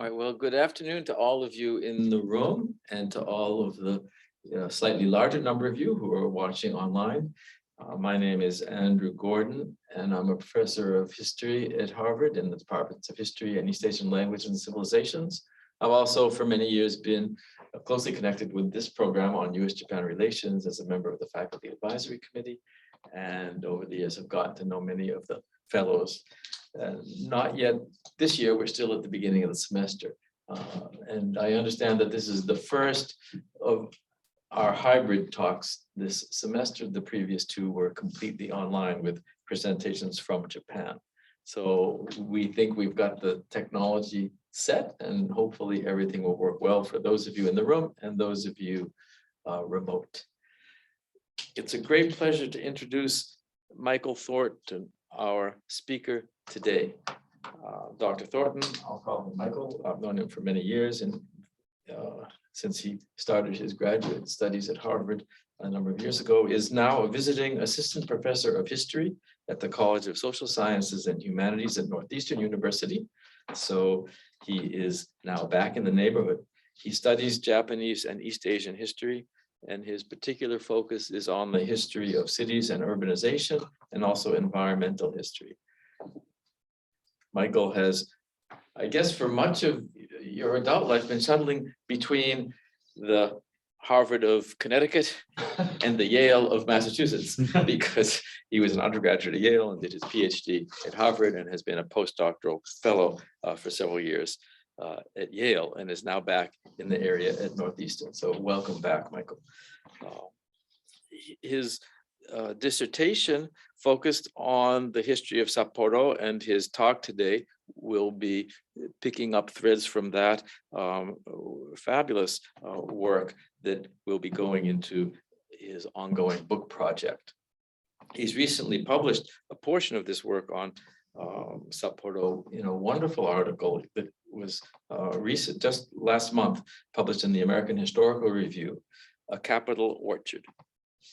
All right, well, good afternoon to all of you in the room and to all of the slightly larger number of you who are watching online. My name is Andrew Gordon, and I'm a professor of history at Harvard in the departments of history and East Asian language and civilizations. I've also for many years been closely connected with this program on US-Japan relations as a member of the faculty advisory committee. And over the years, I've gotten to know many of the fellows. Not yet this year, we're still at the beginning of the semester. And I understand that this is the first of our hybrid talks this semester. The previous two were completely online with presentations from Japan. So we think we've got the technology set, and hopefully everything will work well for those of you in the room and those of you remote. It's a great pleasure to introduce Michael Thornton, our speaker today. Dr. Thornton, I'll call him Michael. I've known him for many years, and since he started his graduate studies at Harvard a number of years ago, is now a visiting assistant professor of history at the College of Social Sciences and Humanities at Northeastern University. So he is now back in the neighborhood. He studies Japanese and East Asian history, and his particular focus is on the history of cities and urbanization, and also environmental history. Michael has, I guess, for much of your adult life, been shuttling between the Harvard of Connecticut and the Yale of Massachusetts, because he was an undergraduate at Yale and did his PhD at Harvard and has been a postdoctoral fellow for several years at Yale, and is now back in the area at Northeastern. So welcome back, Michael. His dissertation focused on the history of Sapporo, and his talk today will be picking up threads from that fabulous work that will be going into his ongoing book project. He's recently published a portion of this work on Sapporo in a wonderful article that was recent, just last month, published in the American Historical Review, A Capital Orchard,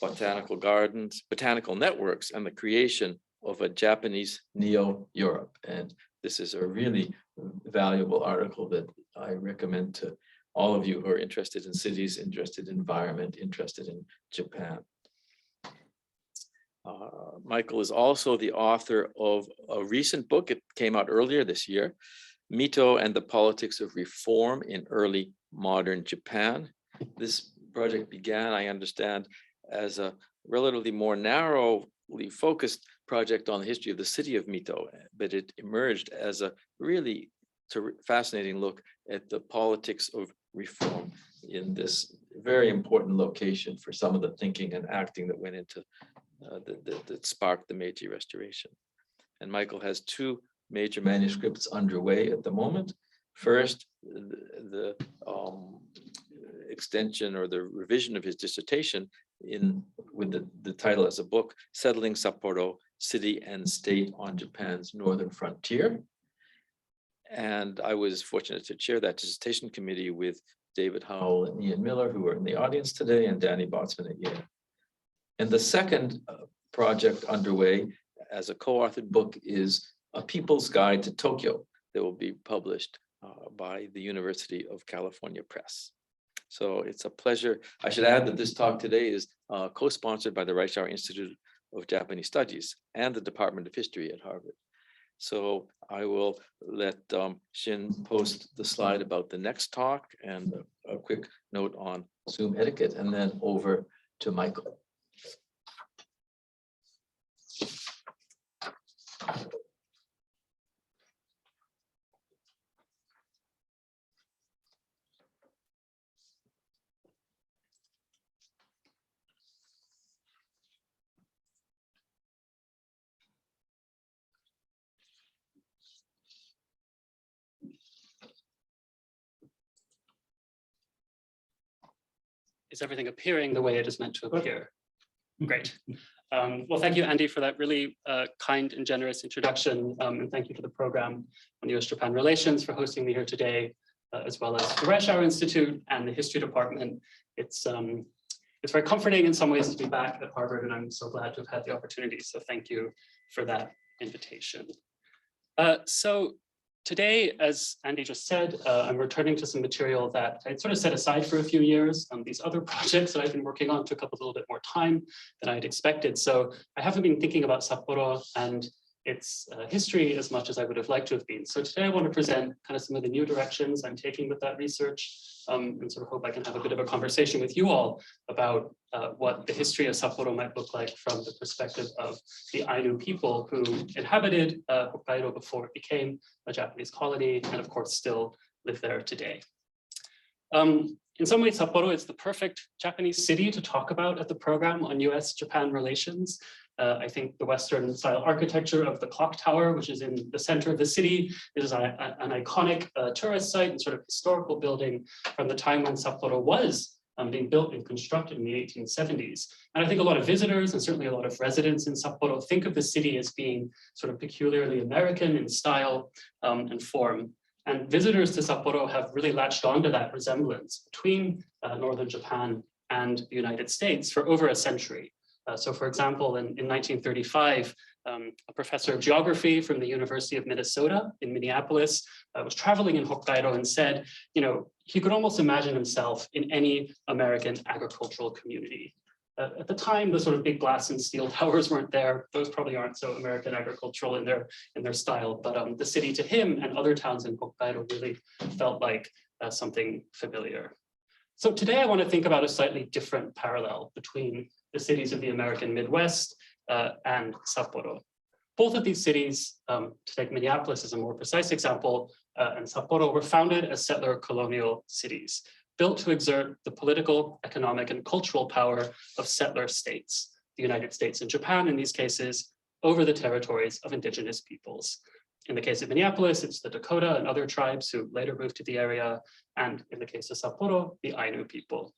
Botanical Gardens, Botanical Networks, and the Creation of a Japanese Neo-Europe. And this is a really valuable article that I recommend to all of you who are interested in cities, interested in environment, interested in Japan. Michael is also the author of a recent book. It came out earlier this year, Mito and the Politics of Reform in Early Modern Japan. This project began, I understand, as a relatively more narrowly focused project on the history of the city of Mito, but it emerged as a really fascinating look at the politics of reform in this very important location for some of the thinking and acting that went into that sparked the Meiji Restoration. And Michael has two major manuscripts underway at the moment. First, the extension or the revision of his dissertation with the title as a book, Settling Sapporo, City and State on Japan's Northern Frontier. And I was fortunate to chair that dissertation committee with David Howell and Ian Miller, who are in the audience today, and Danny Botsman at Yale. And the second project underway as a co-authored book is A People's Guide to Tokyo that will be published by the University of California Press. So it's a pleasure. I should add that this talk today is co-sponsored by the Reischauer Institute of Japanese Studies and the Department of History at Harvard. So I will let Shin post the slide about the next talk and a quick note on Zoom etiquette, and then over to Michael. Is everything appearing the way it is meant to appear? Great. Well, thank you, Andy, for that really kind and generous introduction. And thank you to the program on US-Japan relations for hosting me here today, as well as the Reischauer Institute and the history department. It's very comforting in some ways to be back at Harvard, and I'm so glad to have had the opportunity. So thank you for that invitation. So Today, as Andy just said, I'm returning to some material that I'd sort of set aside for a few years. These other projects that I've been working on took up a little bit more time than I'd expected. So I haven't been thinking about Sapporo and its history as much as I would have liked to have been. So today I want to present kind of some of the new directions I'm taking with that research, and sort of hope I can have a bit of a conversation with you all about what the history of Sapporo might look like from the perspective of the Ainu people who inhabited Hokkaido before it became a Japanese colony, and of course still live there today. In some ways, Sapporo is the perfect Japanese city to talk about at the program on US-Japan relations. I think the Western style architecture of the clock tower, which is in the center of the city, is an iconic tourist site and sort of historical building from the time when Sapporo was being built and constructed in the 1870s. And I think a lot of visitors and certainly a lot of residents in Sapporo think of the city as being sort of peculiarly American in style and form. And visitors to Sapporo have really latched onto that resemblance between northern Japan and the United States for over a century. So for example, in 1935, a professor of geography from the University of Minnesota in Minneapolis was traveling in Hokkaido and said, he could almost imagine himself in any American agricultural community. At the time, the sort of big glass and steel towers weren't there. Those probably aren't so American agricultural in their style, but the city to him and other towns in Hokkaido really felt like something familiar. So today I want to think about a slightly different parallel between the cities of the American Midwest and Sapporo. Both of these cities, to take Minneapolis as a more precise example, and Sapporo were founded as settler-colonial cities, built to exert the political, economic, and cultural power of settler states, the United States and Japan in these cases, over the territories of indigenous peoples. In the case of Minneapolis, it's the Dakota and other tribes who later moved to the area, and in the case of Sapporo, the Ainu people.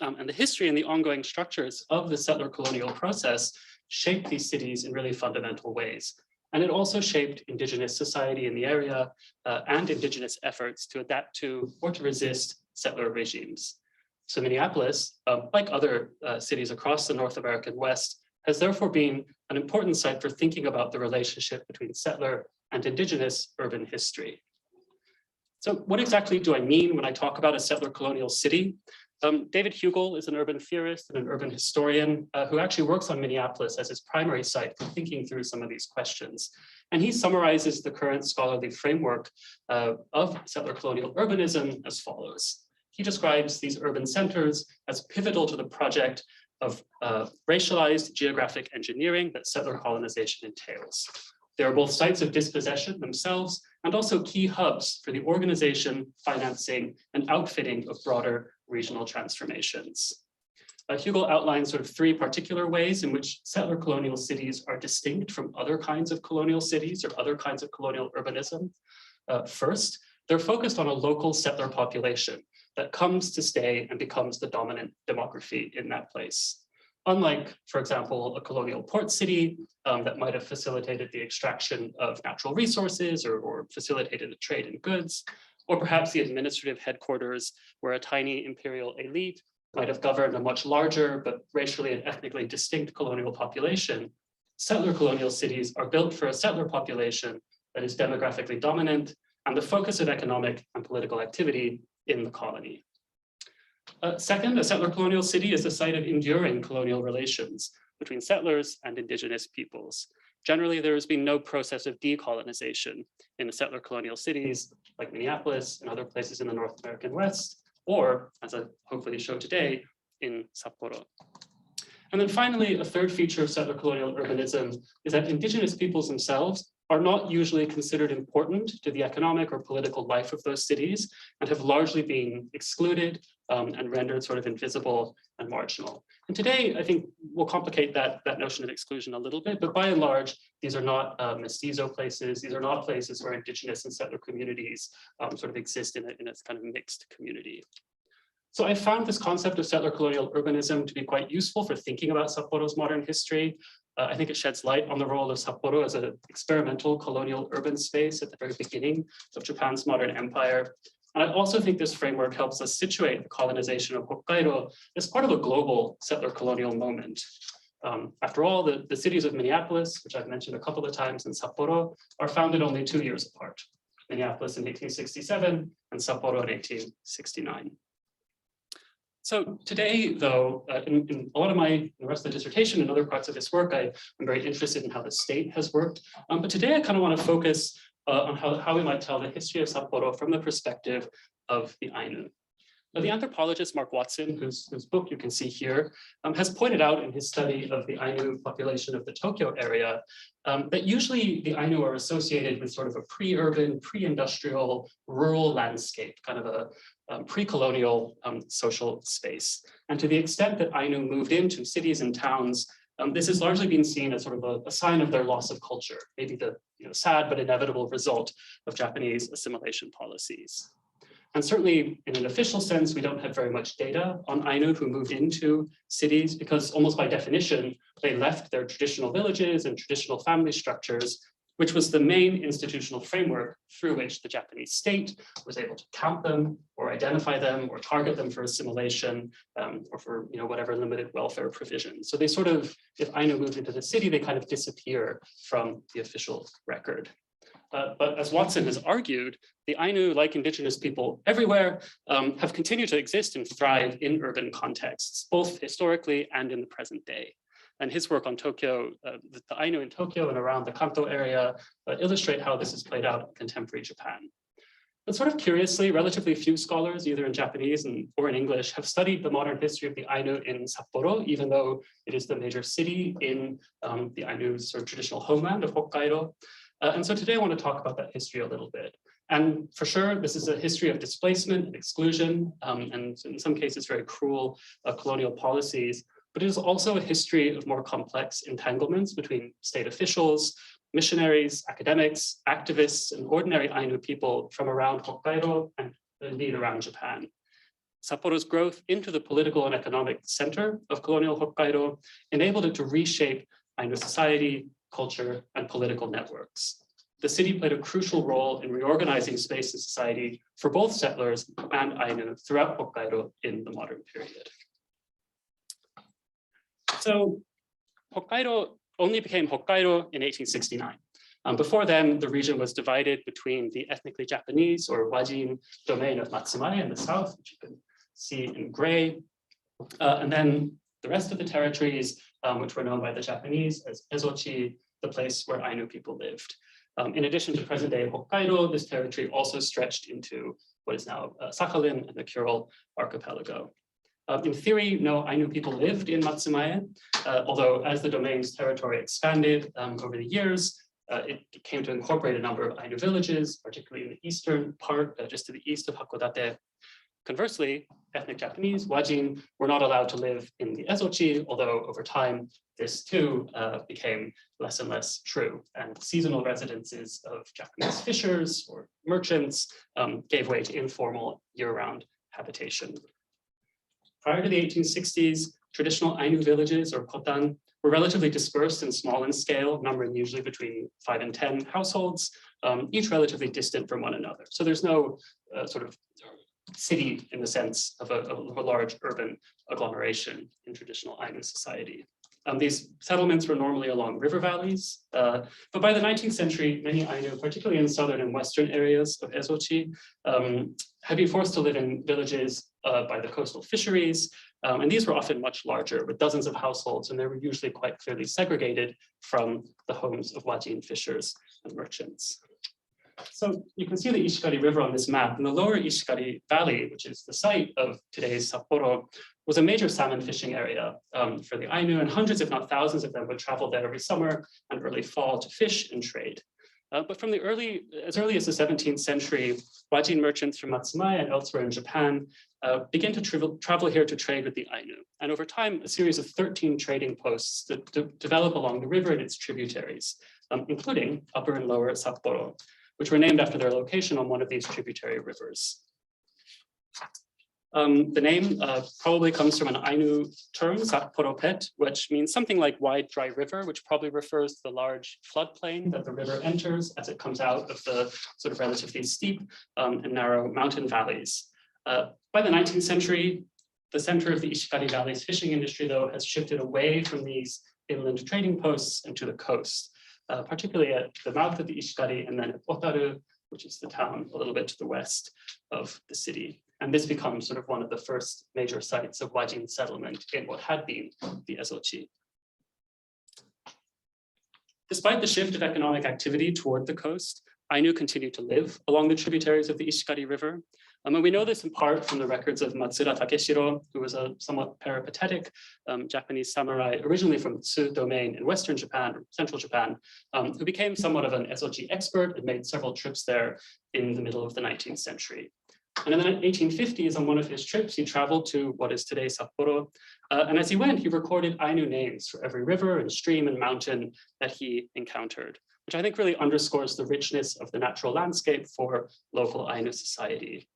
And the history and the ongoing structures of the settler-colonial process shaped these cities in really fundamental ways. And it also shaped indigenous society in the area and indigenous efforts to adapt to or to resist settler regimes. So Minneapolis, like other cities across the North American West, has therefore been an important site for thinking about the relationship between settler and indigenous urban history. So what exactly do I mean when I talk about a settler-colonial city? David Hugel is an urban theorist and an urban historian who actually works on Minneapolis as his primary site for thinking through some of these questions. And he summarizes the current scholarly framework of settler-colonial urbanism as follows. He describes these urban centers as pivotal to the project of racialized geographic engineering that settler colonization entails. They are both sites of dispossession themselves and also key hubs for the organization, financing, and outfitting of broader regional transformations. Hugel outlines sort of three particular ways in which settler colonial cities are distinct from other kinds of colonial cities or other kinds of colonial urbanism. First, they're focused on a local settler population that comes to stay and becomes the dominant demography in that place. Unlike, for example, a colonial port city that might have facilitated the extraction of natural resources or facilitated the trade in goods, or perhaps the administrative headquarters where a tiny imperial elite might have governed a much larger but racially and ethnically distinct colonial population, settler colonial cities are built for a settler population that is demographically dominant and the focus of economic and political activity in the colony. Second, a settler colonial city is a site of enduring colonial relations between settlers and indigenous peoples. Generally, there has been no process of decolonization in the settler colonial cities like Minneapolis and other places in the North American West, or, as I hopefully show today, in Sapporo. And then finally, a third feature of settler colonial urbanism is that indigenous peoples themselves are not usually considered important to the economic or political life of those cities and have largely been excluded and rendered sort of invisible and marginal. And today, I think we'll complicate that notion of exclusion a little bit, but by and large, these are not mestizo places. These are not places where indigenous and settler communities sort of exist in a kind of mixed community. So I found this concept of settler colonial urbanism to be quite useful for thinking about Sapporo's modern history. I think it sheds light on the role of Sapporo as an experimental colonial urban space at the very beginning of Japan's modern empire. And I also think this framework helps us situate the colonization of Hokkaido as part of a global settler colonial moment. After all, the cities of Minneapolis, which I've mentioned a couple of times, and Sapporo, are founded only 2 years apart. Minneapolis in 1867, and Sapporo in 1869. So today, though, in a lot of the rest of the dissertation and other parts of this work, I'm very interested in how the state has worked. But today I kind of want to focus on how we might tell the history of Sapporo from the perspective of the Ainu. Now, the anthropologist Mark Watson, whose book you can see here, has pointed out in his study of the Ainu population of the Tokyo area that usually the Ainu are associated with sort of a pre-urban, pre-industrial, rural landscape, kind of a pre-colonial social space. And to the extent that Ainu moved into cities and towns, this has largely been seen as sort of a sign of their loss of culture, maybe the sad but inevitable result of Japanese assimilation policies. And certainly in an official sense, we don't have very much data on Ainu who moved into cities because almost by definition, they left their traditional villages and traditional family structures, which was the main institutional framework through which the Japanese state was able to count them or identify them or target them for assimilation or for whatever limited welfare provision. So they sort of, if Ainu moved into the city, they kind of disappear from the official record. But as Watson has argued, the Ainu, like indigenous people everywhere, have continued to exist and thrive in urban contexts, both historically and in the present day. And his work on Tokyo, the Ainu in Tokyo and around the Kanto area illustrate how this is played out in contemporary Japan. But sort of curiously, relatively few scholars, either in Japanese or in English, have studied the modern history of the Ainu in Sapporo, even though it is the major city in the Ainu's sort of traditional homeland of Hokkaido. And so today I want to talk about that history a little bit. And for sure, this is a history of displacement and exclusion, and in some cases very cruel colonial policies, but it is also a history of more complex entanglements between state officials, missionaries, academics, activists, and ordinary Ainu people from around Hokkaido and indeed around Japan. Sapporo's growth into the political and economic center of colonial Hokkaido enabled it to reshape Ainu society, culture, and political networks. The city played a crucial role in reorganizing space and society for both settlers and Ainu throughout Hokkaido in the modern period. So Hokkaido only became Hokkaido in 1869. Before then, the region was divided between the ethnically Japanese or Wajin domain of Matsumae in the south, which you can see in gray, and then the rest of the territories, which were known by the Japanese as Ezochi, the place where Ainu people lived. In addition to present-day Hokkaido, this territory also stretched into what is now Sakhalin and the Kuril archipelago. In theory, no Ainu people lived in Matsumae, although as the domain's territory expanded over the years, it came to incorporate a number of Ainu villages, particularly in the eastern part, just to the east of Hakodate. Conversely, ethnic Japanese, Wajin, were not allowed to live in the Ezochi, although over time, this too became less and less true. And seasonal residences of Japanese fishers or merchants gave way to informal year-round habitation. Prior to the 1860s, traditional Ainu villages or kotan were relatively dispersed and small in scale, numbering usually between 5 and 10 households, each relatively distant from one another. So there's no sort of city in the sense of a large urban agglomeration in traditional Ainu society. These settlements were normally along river valleys, but by the 19th century, many Ainu, particularly in southern and western areas of Ezochi, had been forced to live in villages by the coastal fisheries, and these were often much larger, with dozens of households, and they were usually quite clearly segregated from the homes of Wajin fishers and merchants. So you can see the Ishikari River on this map, and the lower Ishikari Valley, which is the site of today's Sapporo, was a major salmon fishing area for the Ainu, and hundreds, if not thousands of them would travel there every summer and early fall to fish and trade. But from as early as the 17th century, Wajin merchants from Matsumae and elsewhere in Japan began to travel here to trade with the Ainu. And over time, a series of 13 trading posts develop along the river and its tributaries, including Upper and Lower Sapporo, which were named after their location on one of these tributary rivers. The name probably comes from an Ainu term, Sapporopet, which means something like wide dry river, which probably refers to the large floodplain that the river enters as it comes out of the sort of relatively steep and narrow mountain valleys. By the 19th century, the center of the Ishikari Valley's fishing industry, though, has shifted away from these inland trading posts and to the coast, particularly at the mouth of the Ishikari and then at Otaru, which is the town a little bit to the west of the city. And this becomes sort of one of the first major sites of Wajin settlement in what had been the Ezochi. Despite the shift of economic activity toward the coast, Ainu continued to live along the tributaries of the Ishikari River. And we know this in part from the records of Matsuda Takeshiro, who was a somewhat peripatetic Japanese samurai, originally from the Tsu domain in Western Japan, or Central Japan, who became somewhat of an Ezochi expert and made several trips there in the middle of the 19th century. And in the 1850s, on one of his trips, he traveled to what is today Sapporo. And as he went, he recorded Ainu names for every river and stream and mountain that he encountered, which I think really underscores the richness of the natural landscape for local Ainu society.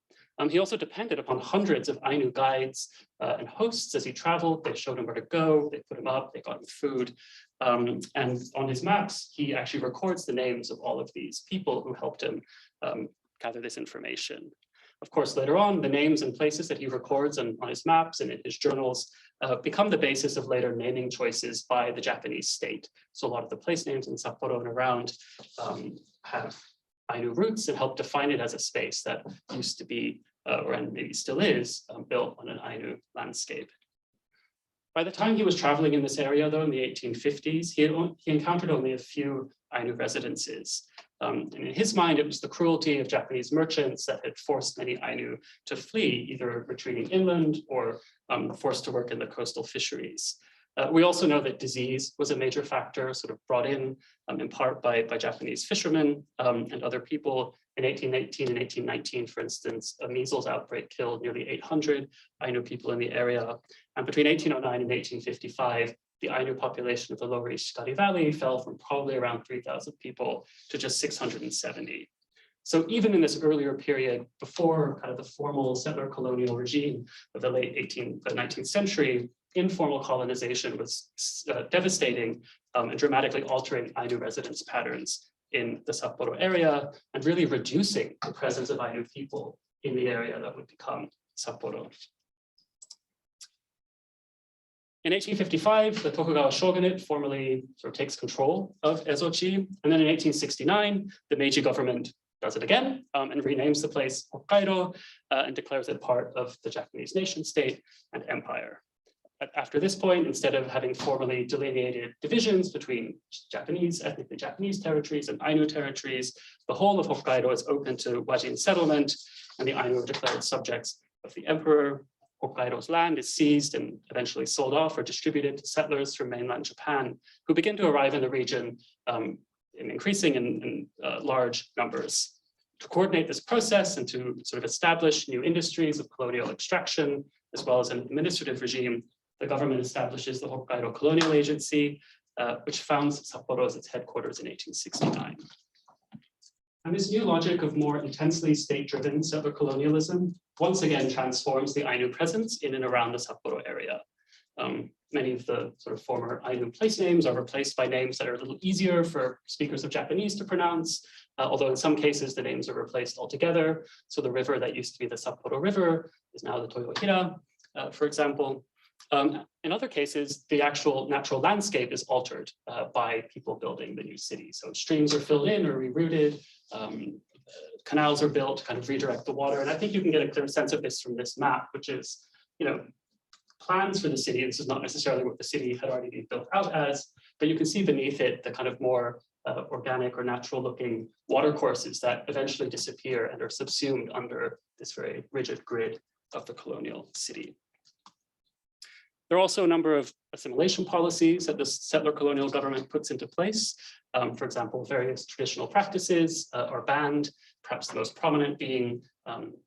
He also depended upon hundreds of Ainu guides and hosts as he traveled. They showed him where to go, they put him up, they got him food. And on his maps, he actually records the names of all of these people who helped him gather this information. Of course, later on, the names and places that he records on his maps and in his journals become the basis of later naming choices by the Japanese state. So a lot of the place names in Sapporo and around have Ainu roots and help define it as a space that used to be, or maybe still is, built on an Ainu landscape. By the time he was traveling in this area, though, in the 1850s, he encountered only a few Ainu residences. And in his mind, it was the cruelty of Japanese merchants that had forced many Ainu to flee, either retreating inland or forced to work in the coastal fisheries. We also know that disease was a major factor, sort of brought in part by Japanese fishermen and other people. In 1818 and 1819, for instance, a measles outbreak killed nearly 800 Ainu people in the area. And between 1809 and 1855, the Ainu population of the lower Ishikari Valley fell from probably around 3,000 people to just 670. So even in this earlier period, before kind of the formal settler colonial regime of the late 19th century, informal colonization was devastating and dramatically altering Ainu residence patterns in the Sapporo area and really reducing the presence of Ainu people in the area that would become Sapporo. In 1855, the Tokugawa shogunate formally sort of takes control of Ezochi. And then in 1869, the Meiji government does it again and renames the place Hokkaido and declares it part of the Japanese nation state and empire. After this point, instead of having formally delineated divisions between ethnically Japanese territories and Ainu territories, the whole of Hokkaido is open to Wajin settlement, and the Ainu are declared subjects of the emperor. Hokkaido's land is seized and eventually sold off or distributed to settlers from mainland Japan, who begin to arrive in the region in increasing in large numbers. To coordinate this process and to sort of establish new industries of colonial extraction, as well as an administrative regime, the government establishes the Hokkaido Colonial Agency, which founds Sapporo as its headquarters in 1869. And this new logic of more intensely state-driven settler colonialism once again transforms the Ainu presence in and around the Sapporo area. Many of the sort of former Ainu place names are replaced by names that are a little easier for speakers of Japanese to pronounce, although in some cases the names are replaced altogether. So the river that used to be the Sapporo River is now the Toyohira, for example. In other cases, the actual natural landscape is altered by people building the new city. So streams are filled in or rerouted, canals are built to kind of redirect the water. And I think you can get a clear sense of this from this map, which is, plans for the city. This is not necessarily what the city had already been built out as, but you can see beneath it the kind of more organic or natural looking water courses that eventually disappear and are subsumed under this very rigid grid of the colonial city. There are also a number of assimilation policies that the settler colonial government puts into place. For example, various traditional practices are banned, perhaps the most prominent being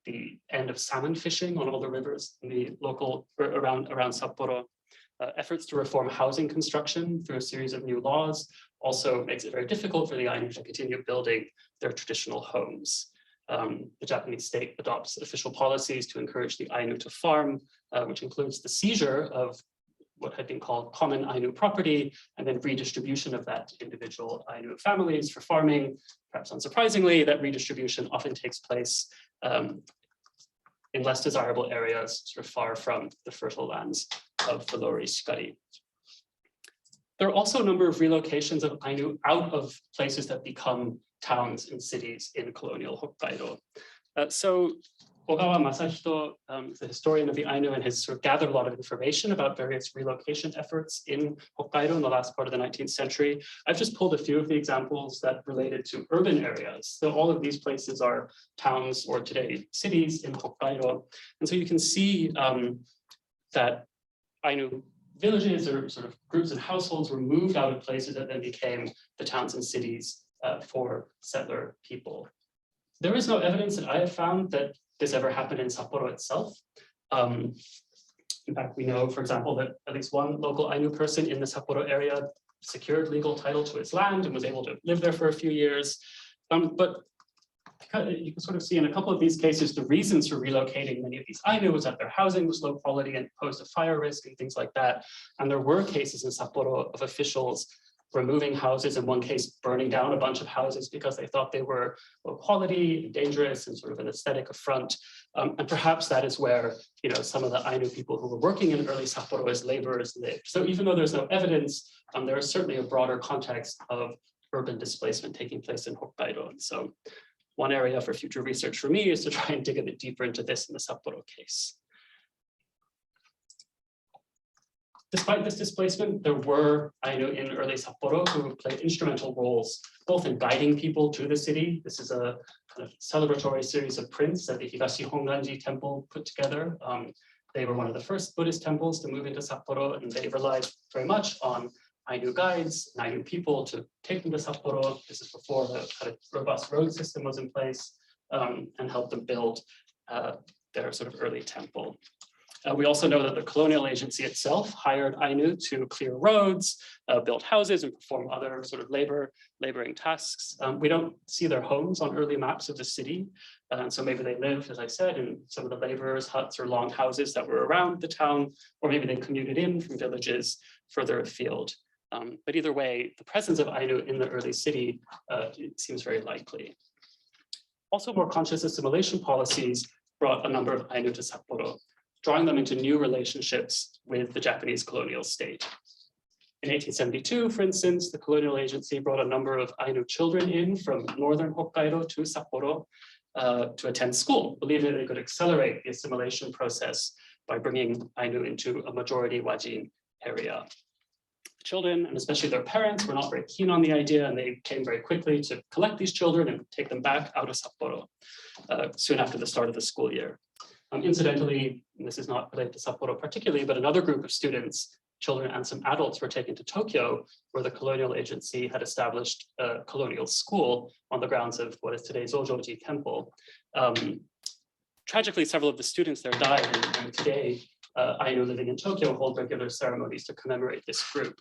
the end of salmon fishing on all the rivers in the local around Sapporo. Efforts to reform housing construction through a series of new laws also makes it very difficult for the Ainu to continue building their traditional homes. The Japanese state adopts official policies to encourage the Ainu to farm, which includes the seizure of what had been called common Ainu property, and then redistribution of that to individual Ainu families for farming. Perhaps unsurprisingly, that redistribution often takes place in less desirable areas, sort of far from the fertile lands of the lower Ishikari. There are also a number of relocations of Ainu out of places that become towns and cities in colonial Hokkaido. So Ogawa Masahito is a historian of the Ainu and has sort of gathered a lot of information about various relocation efforts in Hokkaido in the last part of the 19th century. I've just pulled a few of the examples that related to urban areas. So all of these places are towns or today cities in Hokkaido. And so you can see that Ainu villages or sort of groups and households were moved out of places that then became the towns and cities for settler people. There is no evidence that I have found that this ever happened in Sapporo itself. In fact, we know, for example, that at least one local Ainu person in the Sapporo area secured legal title to his land and was able to live there for a few years. But you can sort of see in a couple of these cases, the reasons for relocating many of these Ainu was that their housing was low quality and posed a fire risk and things like that. And there were cases in Sapporo of officials removing houses, in one case burning down a bunch of houses because they thought they were low quality, dangerous, and sort of an aesthetic affront. And perhaps that is where some of the Ainu people who were working in early Sapporo as laborers lived. So even though there's no evidence, there is certainly a broader context of urban displacement taking place in Hokkaido. And so one area for future research for me is to try and dig a bit deeper into this in the Sapporo case. Despite this displacement, there were Ainu in early Sapporo who played instrumental roles, both in guiding people to the city. This is a kind of celebratory series of prints that the Higashi Honganji temple put together. They were one of the first Buddhist temples to move into Sapporo, and they relied very much on Ainu guides, and Ainu people to take them to Sapporo. This is before the kind of robust road system was in place, and help them build their sort of early temple. We also know that the colonial agency itself hired Ainu to clear roads, build houses, and perform other sort of laboring tasks. We don't see their homes on early maps of the city. And so maybe they lived, as I said, in some of the laborers' huts or long houses that were around the town, or maybe they commuted in from villages further afield. But either way, the presence of Ainu in the early city seems very likely. Also, more conscious assimilation policies brought a number of Ainu to Sapporo, drawing them into new relationships with the Japanese colonial state. In 1872, for instance, the colonial agency brought a number of Ainu children in from northern Hokkaido to Sapporo to attend school, believing that they could accelerate the assimilation process by bringing Ainu into a majority Wajin area. Children, and especially their parents, were not very keen on the idea, and they came very quickly to collect these children and take them back out of Sapporo soon after the start of the school year. Incidentally, and this is not related to Sapporo particularly, but another group of students, children and some adults, were taken to Tokyo, where the colonial agency had established a colonial school on the grounds of what is today's Zojoji Temple. Tragically, several of the students there died, and today Ainu living in Tokyo hold regular ceremonies to commemorate this group.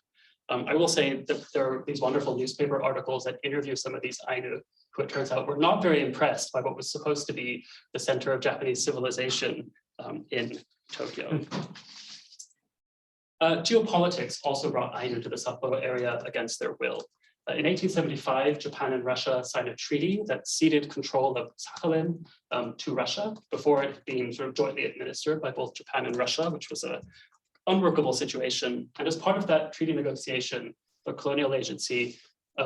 I will say that there are these wonderful newspaper articles that interview some of these Ainu, who it turns out were not very impressed by what was supposed to be the center of Japanese civilization in Tokyo. Geopolitics also brought Ainu to the Sapporo area against their will. In 1875, Japan and Russia signed a treaty that ceded control of Sakhalin to Russia before it being sort of jointly administered by both Japan and Russia, which was an unworkable situation. And as part of that treaty negotiation, the colonial agency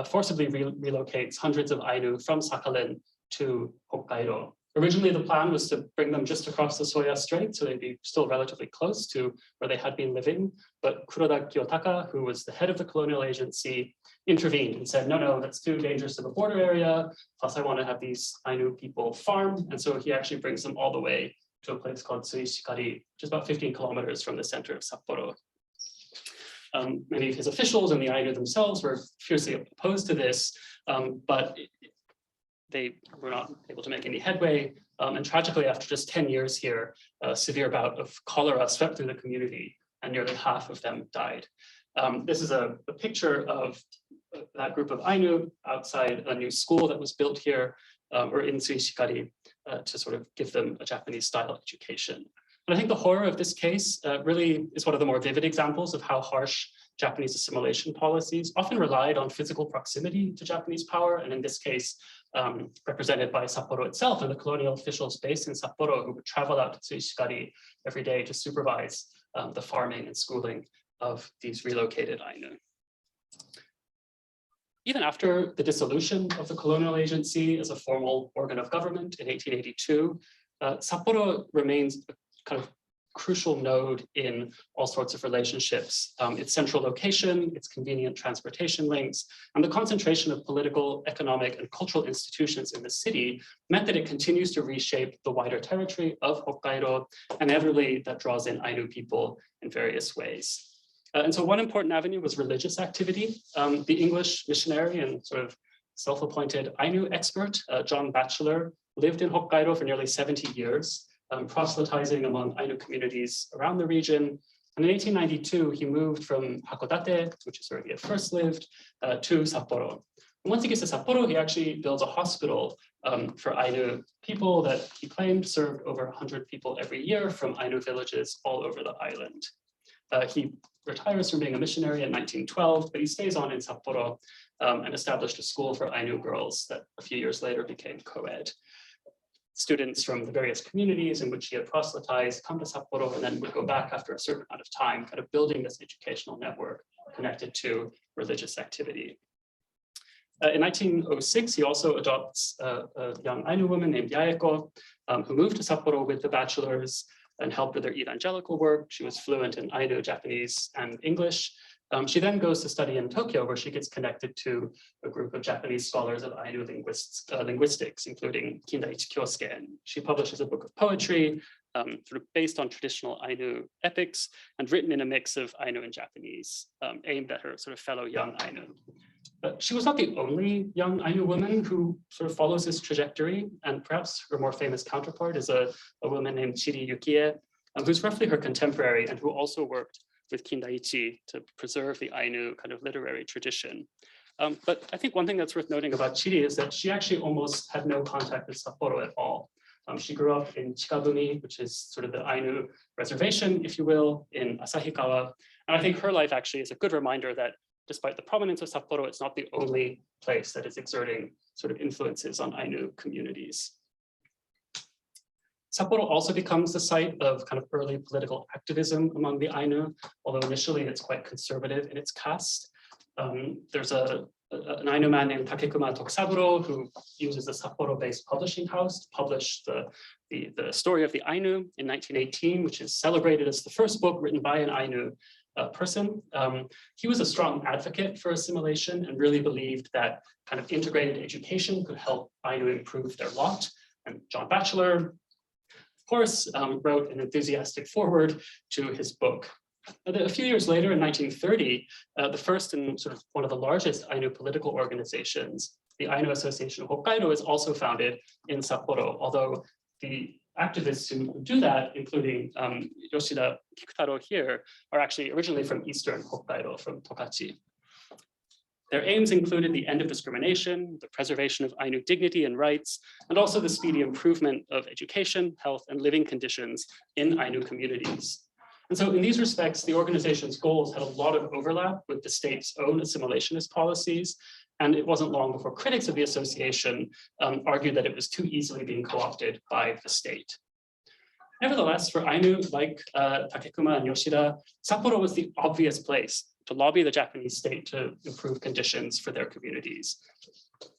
forcibly relocates hundreds of Ainu from Sakhalin to Hokkaido. Originally, the plan was to bring them just across the Soya Strait, so they'd be still relatively close to where they had been living. But Kuroda Kiyotaka, who was the head of the colonial agency, intervened and said, no, that's too dangerous to the border area. Plus, I want to have these Ainu people farm. And so he actually brings them all the way to a place called Tsuishikari, which is about 15 kilometers from the center of Sapporo. Many of his officials and the Ainu themselves were fiercely opposed to this, but they were not able to make any headway. And tragically, after just 10 years here, a severe bout of cholera swept through the community, and nearly half of them died. This is a picture of that group of Ainu outside a new school that was built here, or in Tsuishikari, to sort of give them a Japanese-style education. And I think the horror of this case really is one of the more vivid examples of how harsh Japanese assimilation policies often relied on physical proximity to Japanese power, and in this case, represented by Sapporo itself and the colonial officials based in Sapporo, who would travel out to Tsuishikari every day to supervise the farming and schooling of these relocated Ainu. Even after the dissolution of the colonial agency as a formal organ of government in 1882, Sapporo remains a kind of crucial node in all sorts of relationships. Its central location, its convenient transportation links, and the concentration of political, economic, and cultural institutions in the city meant that it continues to reshape the wider territory of Hokkaido, and inevitably that draws in Ainu people in various ways. And so one important avenue was religious activity. The English missionary and sort of self-appointed Ainu expert, John Batchelor, lived in Hokkaido for nearly 70 years, proselytizing among Ainu communities around the region. And in 1892, he moved from Hakodate, which is where he had first lived, to Sapporo. And once he gets to Sapporo, he actually builds a hospital for Ainu people that he claimed served over 100 people every year from Ainu villages all over the island. He retires from being a missionary in 1912, but he stays on in Sapporo and established a school for Ainu girls that a few years later became co-ed. Students from the various communities in which he had proselytized come to Sapporo and then would go back after a certain amount of time, kind of building this educational network connected to religious activity. In 1906, he also adopts a young Ainu woman named Yaeko, who moved to Sapporo with the bachelors and helped with their evangelical work. She was fluent in Ainu, Japanese, and English. She then goes to study in Tokyo, where she gets connected to a group of Japanese scholars of Ainu linguistics, including Kindaichi Kyosuke. And she publishes a book of poetry, sort of based on traditional Ainu epics and written in a mix of Ainu and Japanese, aimed at her sort of fellow young Ainu. But she was not the only young Ainu woman who sort of follows this trajectory, and perhaps her more famous counterpart is a woman named Chiri Yukie, who's roughly her contemporary and who also worked with Kindaichi to preserve the Ainu kind of literary tradition. But I think one thing that's worth noting about Chiri is that she actually almost had no contact with Sapporo at all. She grew up in Chikabumi, which is sort of the Ainu reservation, if you will, in Asahikawa. And I think her life actually is a good reminder that despite the prominence of Sapporo, it's not the only place that is exerting sort of influences on Ainu communities. Sapporo also becomes the site of kind of early political activism among the Ainu, although initially it's quite conservative in its cast. There's an Ainu man named Takekuma Tokusaburo who uses a Sapporo-based publishing house to publish the story of the Ainu in 1918, which is celebrated as the first book written by an Ainu person. He was a strong advocate for assimilation and really believed that kind of integrated education could help Ainu improve their lot. And John Batchelor, of course, wrote an enthusiastic foreword to his book. A few years later, in 1930, the first and sort of one of the largest Ainu political organizations, the Ainu Association of Hokkaido, is also founded in Sapporo, although the activists who do that, including Yoshida Kikutaro here, are actually originally from Eastern Hokkaido, from Tokachi. Their aims included the end of discrimination, the preservation of Ainu dignity and rights, and also the speedy improvement of education, health, and living conditions in Ainu communities. And so in these respects, the organization's goals had a lot of overlap with the state's own assimilationist policies, and it wasn't long before critics of the association argued that it was too easily being co-opted by the state. Nevertheless, for Ainu like Takekuma and Yoshida, Sapporo was the obvious place to lobby the Japanese state to improve conditions for their communities.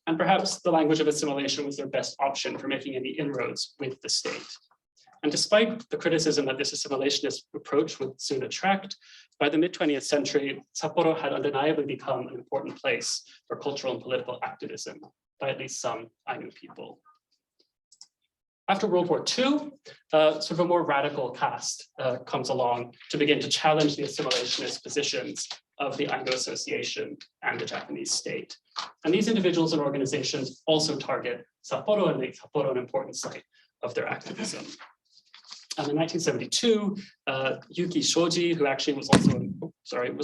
And perhaps the language of assimilation was their best option for making any inroads with the state. And despite the criticism that this assimilationist approach would soon attract, by the mid-20th century, Sapporo had undeniably become an important place for cultural and political activism by at least some Ainu people. After World War II, sort of a more radical cast comes along to begin to challenge the assimilationist positions of the Ainu Association and the Japanese state. And these individuals and organizations also target Sapporo and make Sapporo an important site of their activism. In 1972, Yuki Shoji, who actually was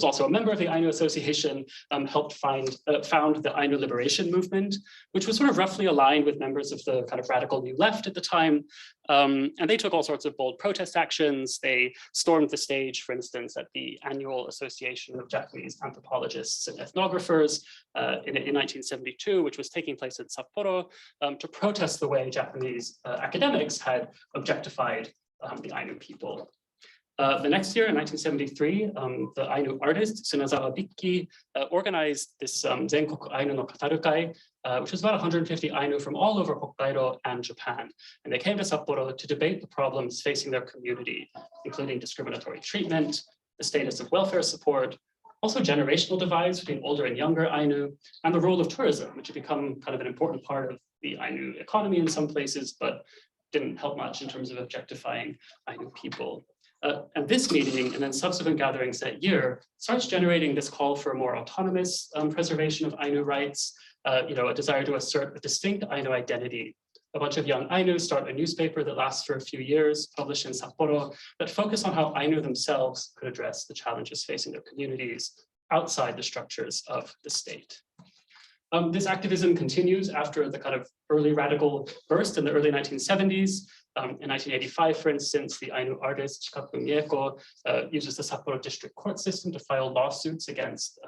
also a member of the Ainu Association, helped found the Ainu Liberation Movement, which was sort of roughly aligned with members of the kind of radical New Left at the time. And they took all sorts of bold protest actions. They stormed the stage, for instance, at the annual Association of Japanese Anthropologists and Ethnographers in 1972, which was taking place in Sapporo, to protest the way Japanese academics had objectified the Ainu people. The next year, in 1973, the Ainu artist, Tsunazawa Bikki, organized this Zenkoku Ainu no Katarukai, which was about 150 Ainu from all over Hokkaido and Japan. And they came to Sapporo to debate the problems facing their community, including discriminatory treatment, the status of welfare support, also generational divides between older and younger Ainu, and the role of tourism, which had become kind of an important part of the Ainu economy in some places, but didn't help much in terms of objectifying Ainu people. And this meeting and then subsequent gatherings that year starts generating this call for more autonomous preservation of Ainu rights, a desire to assert a distinct Ainu identity. A bunch of young Ainu start a newspaper that lasts for a few years, published in Sapporo, that focus on how Ainu themselves could address the challenges facing their communities outside the structures of the state. This activism continues after the kind of early radical burst in the early 1970s. In 1985, for instance, the Ainu artist Chikaku Mieko uses the Sapporo district court system to file lawsuits against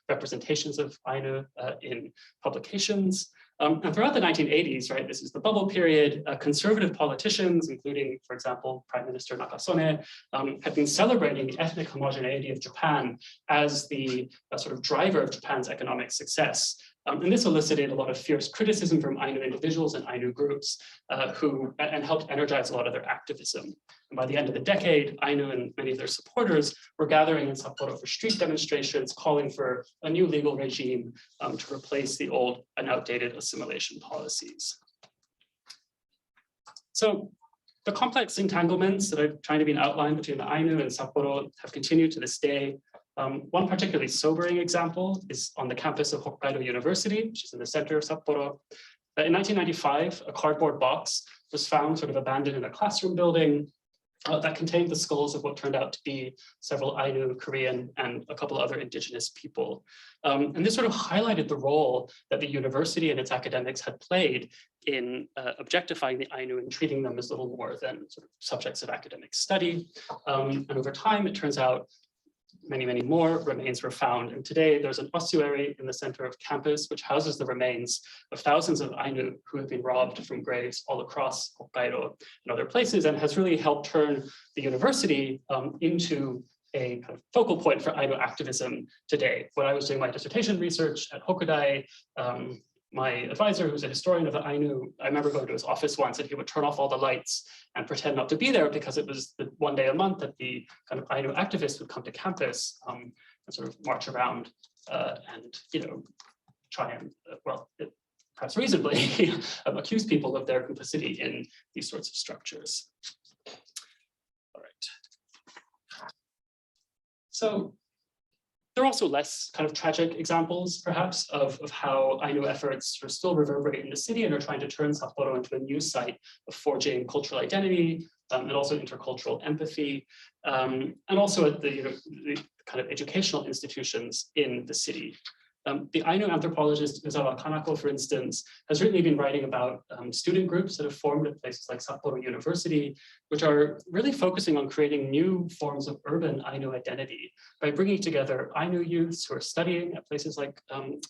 representations of Ainu in publications. And throughout the 1980s, right, this is the bubble period, conservative politicians, including, for example, Prime Minister Nakasone, had been celebrating the ethnic homogeneity of Japan as the sort of driver of Japan's economic success. And this elicited a lot of fierce criticism from Ainu individuals and Ainu groups and helped energize a lot of their activism. And by the end of the decade, Ainu and many of their supporters were gathering in Sapporo for street demonstrations, calling for a new legal regime to replace the old and outdated assimilation policies. So the complex entanglements that are trying to be outlined between the Ainu and Sapporo have continued to this day. One particularly sobering example is on the campus of Hokkaido University, which is in the center of Sapporo. In 1995, a cardboard box was found sort of abandoned in a classroom building that contained the skulls of what turned out to be several Ainu, Korean, and a couple other indigenous people. And this sort of highlighted the role that the university and its academics had played in objectifying the Ainu and treating them as little more than sort of subjects of academic study. And over time, it turns out many, many more remains were found. And today there's an ossuary in the center of campus, which houses the remains of thousands of Ainu who have been robbed from graves all across Hokkaido and other places, and has really helped turn the university into a kind of focal point for Ainu activism today. When I was doing my dissertation research at Hokudai, my advisor, who's a historian of the Ainu, I remember going to his office once and he would turn off all the lights and pretend not to be there because it was the one day a month that the kind of Ainu activists would come to campus and sort of march around and, try and, perhaps reasonably, accuse people of their complicity in these sorts of structures. All right. So, there are also less kind of tragic examples, perhaps, of how Ainu efforts still reverberate in the city and are trying to turn Sapporo into a new site of forging cultural identity and also intercultural empathy, and also at the kind of educational institutions in the city. The Ainu anthropologist Mizawa Kanako, for instance, has recently been writing about student groups that have formed at places like Sapporo University, which are really focusing on creating new forms of urban Ainu identity by bringing together Ainu youths who are studying at places like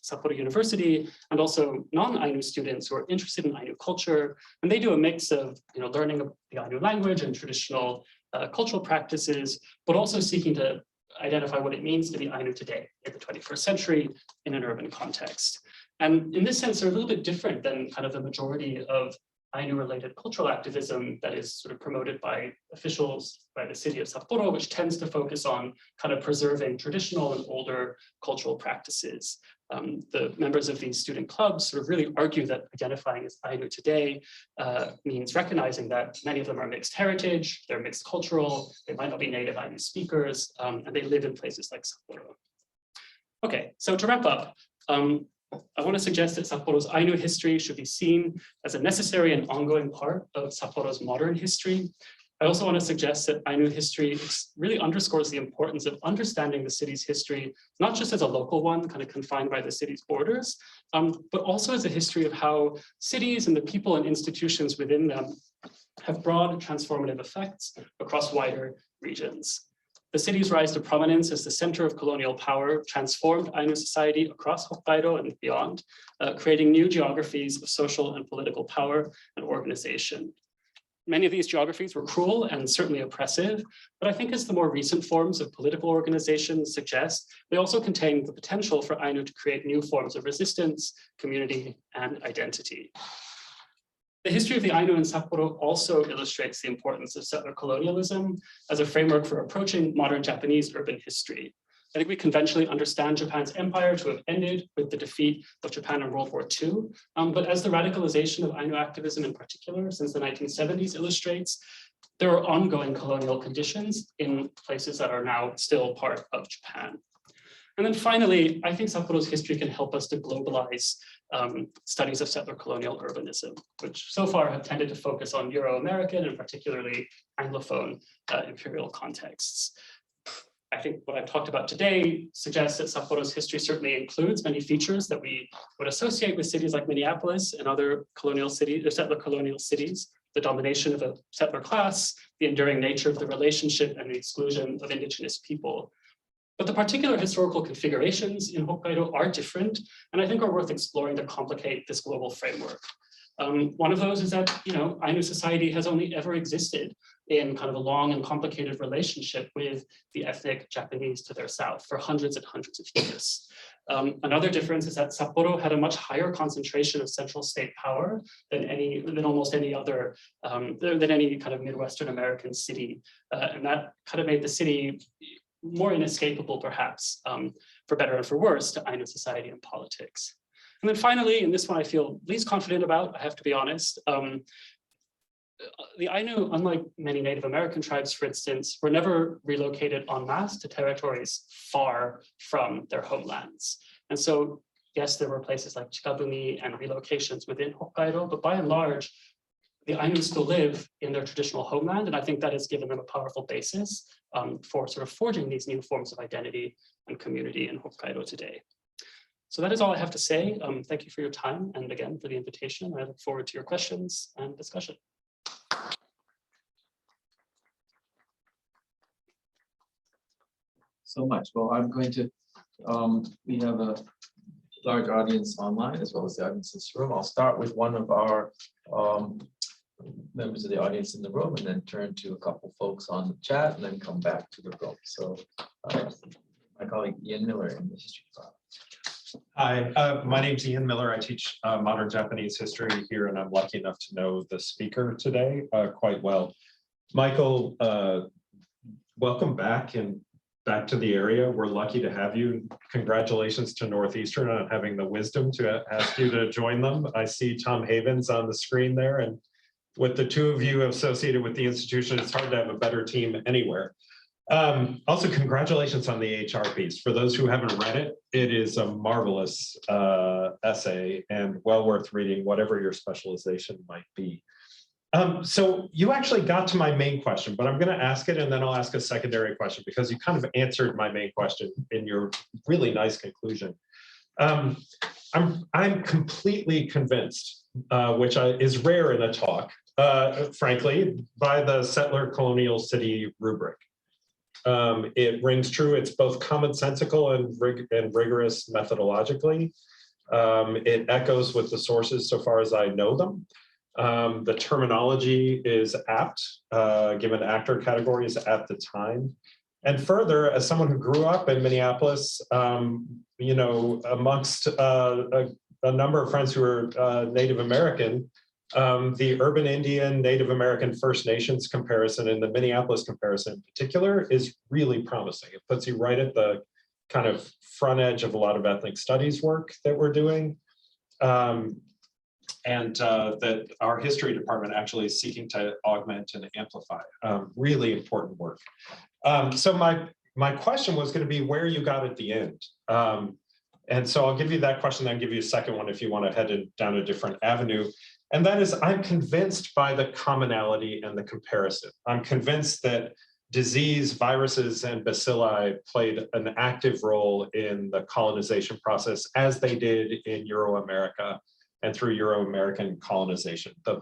Sapporo University, and also non-Ainu students who are interested in Ainu culture. And they do a mix of learning the Ainu language and traditional cultural practices, but also seeking to identify what it means to be Ainu today in the 21st century in an urban context. And in this sense, they're a little bit different than kind of the majority of Ainu-related cultural activism that is sort of promoted by officials by the city of Sapporo, which tends to focus on kind of preserving traditional and older cultural practices. The members of these student clubs sort of really argue that identifying as Ainu today means recognizing that many of them are mixed heritage, they're mixed cultural, they might not be native Ainu speakers, and they live in places like Sapporo. Okay, so to wrap up, I want to suggest that Sapporo's Ainu history should be seen as a necessary and ongoing part of Sapporo's modern history. I also want to suggest that Ainu history really underscores the importance of understanding the city's history, not just as a local one, kind of confined by the city's borders, but also as a history of how cities and the people and institutions within them have broad transformative effects across wider regions. The city's rise to prominence as the center of colonial power transformed Ainu society across Hokkaido and beyond, creating new geographies of social and political power and organization. many of these geographies were cruel and certainly oppressive, but I think as the more recent forms of political organization suggest, they also contain the potential for Ainu to create new forms of resistance, community, and identity. The history of the Ainu in Sapporo also illustrates the importance of settler colonialism as a framework for approaching modern Japanese urban history. I think we conventionally understand Japan's empire to have ended with the defeat of Japan in World War II. But as the radicalization of Ainu activism in particular since the 1970s illustrates, there are ongoing colonial conditions in places that are now still part of Japan. And then finally, I think Sapporo's history can help us to globalize studies of settler colonial urbanism, which so far have tended to focus on Euro-American and particularly Anglophone imperial contexts. I think what I've talked about today suggests that Sapporo's history certainly includes many features that we would associate with cities like Minneapolis and other colonial cities, or settler colonial cities, the domination of a settler class, the enduring nature of the relationship and the exclusion of indigenous people. But the particular historical configurations in Hokkaido are different, and I think are worth exploring to complicate this global framework. One of those is that, Ainu society has only ever existed in kind of a long and complicated relationship with the ethnic Japanese to their south for hundreds and hundreds of years. Another difference is that Sapporo had a much higher concentration of central state power than almost any other, than any kind of Midwestern American city. And that kind of made the city more inescapable, perhaps, for better and for worse, to Ainu society and politics. And then finally, and this one I feel least confident about, I have to be honest, the Ainu, unlike many Native American tribes, for instance, were never relocated en masse to territories far from their homelands. And so, yes, there were places like Chikabumi and relocations within Hokkaido, but by and large, the Ainu still live in their traditional homeland, and I think that has given them a powerful basis for sort of forging these new forms of identity and community in Hokkaido today. So that is all I have to say. Thank you for your time, and again, for the invitation. I look forward to your questions and discussion. So much. Well, I'm going to, we have a large audience online as well as the audience in this room. I'll start with one of our members of the audience in the room and then turn to a couple folks on the chat and then come back to the room. So my colleague Ian Miller in the history department. Hi, my name's Ian Miller. I teach modern Japanese history here, and I'm lucky enough to know the speaker today quite well. Michael, welcome back and back to the area. We're lucky to have you. Congratulations to Northeastern on having the wisdom to ask you to join them. I see Tom Havens on the screen there, and with the two of you associated with the institution, it's hard to have a better team anywhere. Also, congratulations on the HR piece. For those who haven't read it, it is a marvelous essay and well worth reading, whatever your specialization might be. So you actually got to my main question, but I'm going to ask it and then I'll ask a secondary question because you kind of answered my main question in your really nice conclusion. I'm completely convinced, which is rare in a talk, frankly, by the settler-colonial city rubric. It rings true. It's both commonsensical and rigorous methodologically. It echoes with the sources so far as I know them. The terminology is apt, given actor categories at the time. And further, as someone who grew up in Minneapolis, amongst a number of friends who are Native American, the urban Indian, Native American, First Nations comparison and the Minneapolis comparison in particular is really promising. It puts you right at the kind of front edge of a lot of ethnic studies work that we're doing. And that our history department actually is seeking to augment and amplify. Really important work. So my question was going to be where you got at the end. And so I'll give you that question, then give you a second one if you want to head down a different avenue. And that is, I'm convinced by the commonality and the comparison. I'm convinced that disease, viruses, and bacilli played an active role in the colonization process as they did in Euro-America and through Euro-American colonization, the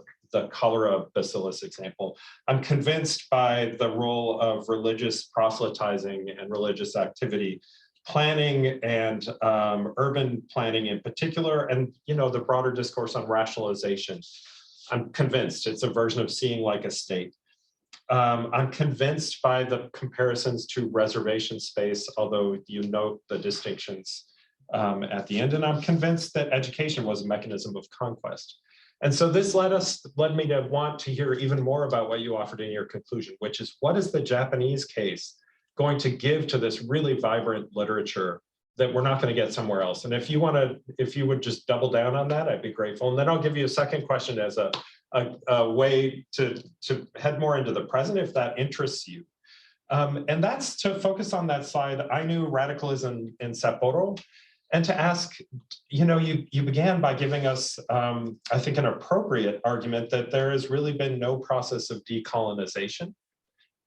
cholera bacillus example. I'm convinced by the role of religious proselytizing and religious activity, planning and urban planning in particular, and the broader discourse on rationalization I'm convinced it's a version of seeing like a state. I'm convinced by the comparisons to reservation space, although you note the distinctions at the end, and I'm convinced that education was a mechanism of conquest. And so this led me to want to hear even more about what you offered in your conclusion, which is, what is the Japanese case going to give to this really vibrant literature that we're not going to get somewhere else? And if you would just double down on that, I'd be grateful. And then I'll give you a second question as a way to head more into the present, if that interests you. And that's to focus on that slide, Ainu radicalism in Sapporo, and to ask, you began by giving us, I think, an appropriate argument that there has really been no process of decolonization.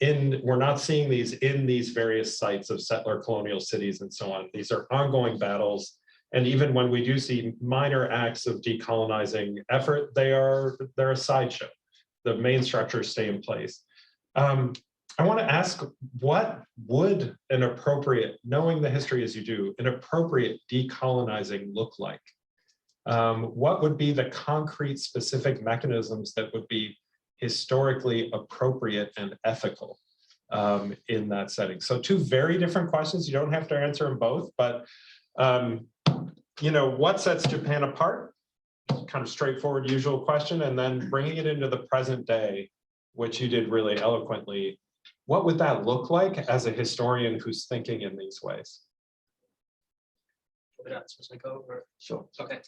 We're not seeing these in these various sites of settler colonial cities and so on. These are ongoing battles. And even when we do see minor acts of decolonizing effort, they're a sideshow. The main structures stay in place. I want to ask, what would an appropriate, knowing the history as you do, an appropriate decolonizing look like? What would be the concrete specific mechanisms that would be historically appropriate and ethical in that setting? So two very different questions. You don't have to answer them both, but what sets Japan apart? Kind of straightforward, usual question, and then bringing it into the present day, which you did really eloquently. What would that look like as a historian who's thinking in these ways? Sure. Okay.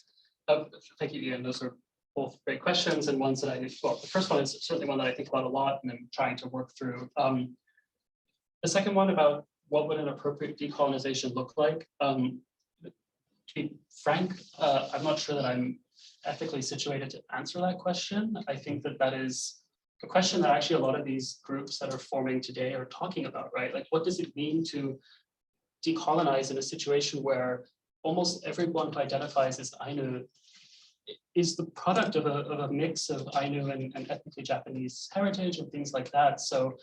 Thank you, Ian. Those are both great questions, and ones that the first one is certainly one that I think about a lot and I'm trying to work through. The second one about what would an appropriate decolonization look like? To be frank, I'm not sure that I'm ethically situated to answer that question. I think that is a question that actually a lot of these groups that are forming today are talking about, right? Like, what does it mean to decolonize in a situation where almost everyone who identifies as Ainu is the product of a mix of Ainu and ethnically Japanese heritage and things like that. So,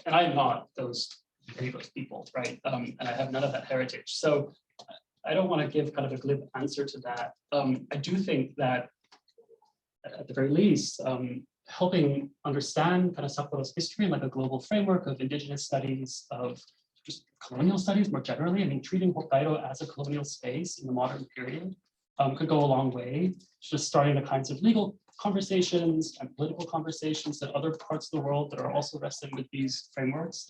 and I'm not those people, right? And I have none of that heritage. So I don't want to give kind of a glib answer to that. I do think that at the very least, helping understand kind of Sapporo's history in like a global framework of indigenous studies, of just colonial studies more generally. I mean, treating Hokkaido as a colonial space in the modern period could go a long way. Just starting the kinds of legal conversations and political conversations that other parts of the world that are also wrestling with these frameworks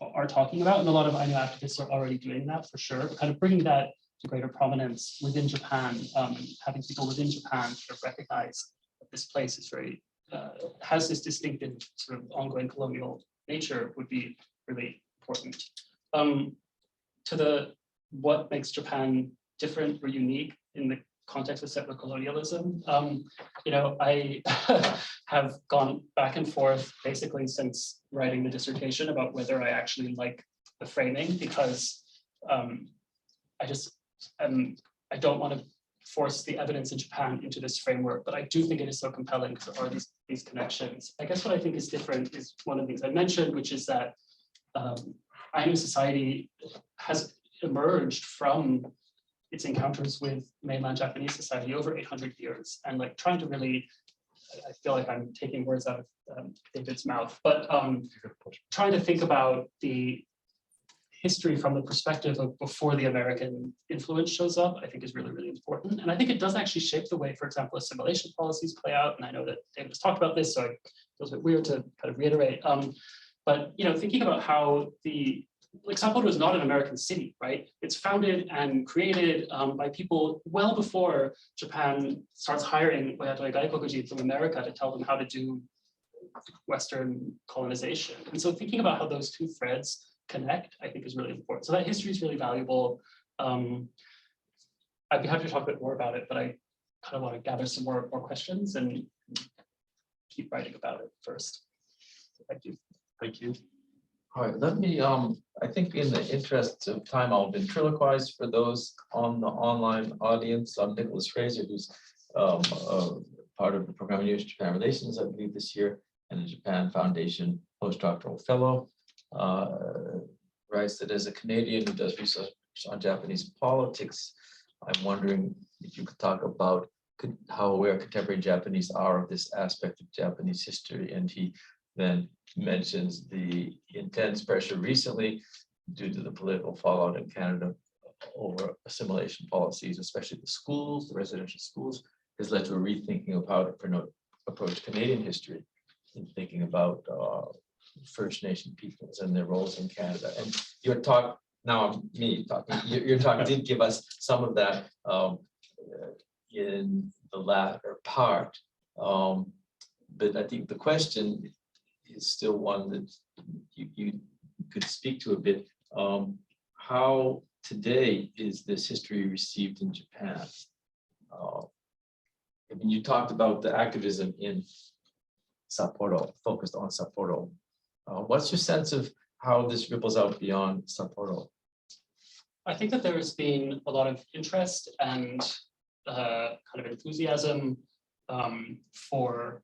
are talking about. And a lot of Ainu activists are already doing that for sure, but kind of bringing that to greater prominence within Japan, having people within Japan sort of recognize that this place is very has this distinctive sort of ongoing colonial nature would be really important. To what makes Japan different or unique in the context of settler colonialism, I have gone back and forth basically since writing the dissertation about whether I actually like the framing, because I don't want to force the evidence in Japan into this framework, but I do think it is so compelling because there are these connections. I guess what I think is different is one of the things I mentioned, which is that Ainu society has emerged from its encounters with mainland Japanese society over 800 years, and like trying to really, I feel like I'm taking words out of David's mouth, but trying to think about the history from the perspective of before the American influence shows up, I think is really, really important. And I think it does actually shape the way, for example, assimilation policies play out. And I know that David has talked about this, so it feels a bit weird to kind of reiterate. But thinking about how Sapporo is not an American city, right? It's founded and created by people well before Japan starts hiring Oyatoi Gaikokuji from America to tell them how to do Western colonization. And so thinking about how those two threads connect, I think, is really important. So that history is really valuable. I'd be happy to talk a bit more about it, but I kind of want to gather some more questions and keep writing about it first. So thank you. Thank you. All right, let me, I think in the interest of time, I'll ventriloquize for those on the online audience. I'm Nicholas Fraser, who's part of the program in U.S. Japan Relations, I believe, this year, and a Japan Foundation postdoctoral fellow. Writes that as a Canadian who does research on Japanese politics, I'm wondering if you could talk about how aware contemporary Japanese are of this aspect of Japanese history. And he then mentions the intense pressure recently due to the political fallout in Canada over assimilation policies, especially the schools, the residential schools, has led to a rethinking of how to approach Canadian history in thinking about First Nation peoples and their roles in Canada. And your talk, now me talking, your talk did give us some of that in the latter part. But I think the question is still one that you could speak to a bit. How today is this history received in Japan? I mean, you talked about the activism in Sapporo, focused on Sapporo. What's your sense of how this ripples out beyond Sapporo? I think that there has been a lot of interest and kind of enthusiasm for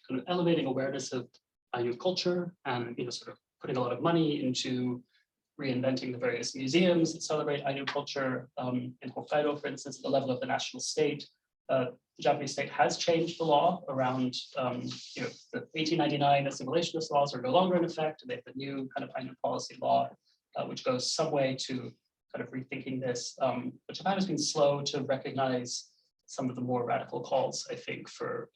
kind of elevating awareness of Ainu culture and sort of putting a lot of money into reinventing the various museums that celebrate Ainu culture. In Hokkaido, for instance, at the level of the national state, the Japanese state has changed the law around, the 1899 assimilationist laws are no longer in effect, and they have the new kind of Ainu policy law, which goes some way to kind of rethinking this. But Japan has been slow to recognize some of the more radical calls, I think, for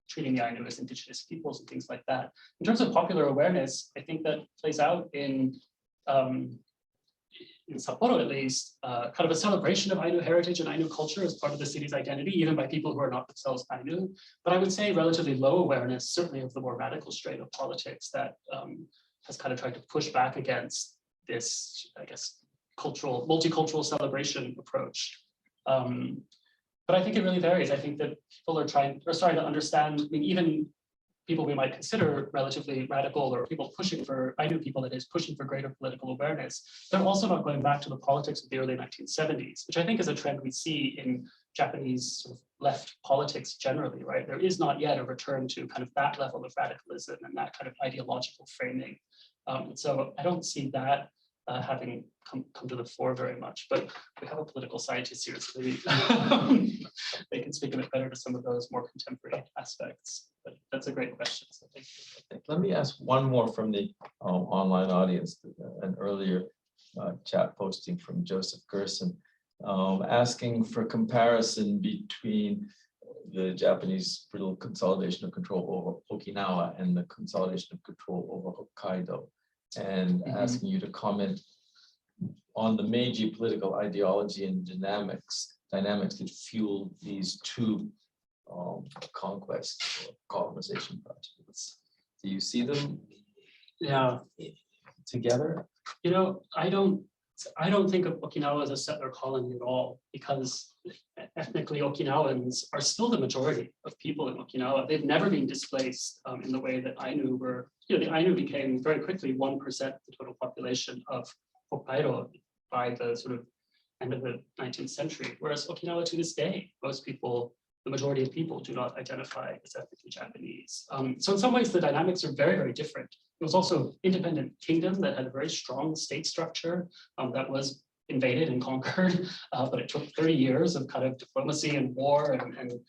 treating the Ainu as indigenous peoples and things like that. In terms of popular awareness, I think that plays out in Sapporo, at least, kind of a celebration of Ainu heritage and Ainu culture as part of the city's identity, even by people who are not themselves Ainu. But I would say relatively low awareness, certainly of the more radical strain of politics that has kind of tried to push back against this, I guess, multicultural celebration approach. But I think it really varies. I think that people are starting to understand, I mean, even people we might consider relatively radical, or people pushing for, Ainu people that is, pushing for greater political awareness, they're also not going back to the politics of the early 1970s, which I think is a trend we see in Japanese sort of left politics generally, right? There is not yet a return to kind of that level of radicalism and that kind of ideological framing. So I don't see that having come to the fore very much, but we have a political scientist here, so maybe they can speak a bit better to some of those more contemporary aspects. But that's a great question. So thank you. Let me ask one more from the online audience, an earlier chat posting from Joseph Gerson, asking for comparison between the Japanese brutal consolidation of control over Okinawa and the consolidation of control over Hokkaido, and asking you to comment on the Meiji political ideology and dynamics that fueled these two conquest or colonization projects. Do you see them together? I don't think of Okinawa as a settler colony at all, because ethnically Okinawans are still the majority of people in Okinawa. They've never been displaced in the way that Ainu were. The Ainu became very quickly 1% of the total population of Hokkaido by the sort of end of the 19th century, whereas Okinawa to this day, most people, the majority of people, do not identify as ethnically Japanese. So in some ways, the dynamics are very, very different. It was also an independent kingdom that had a very strong state structure that was invaded and conquered, but it took 30 years of kind of diplomacy and war and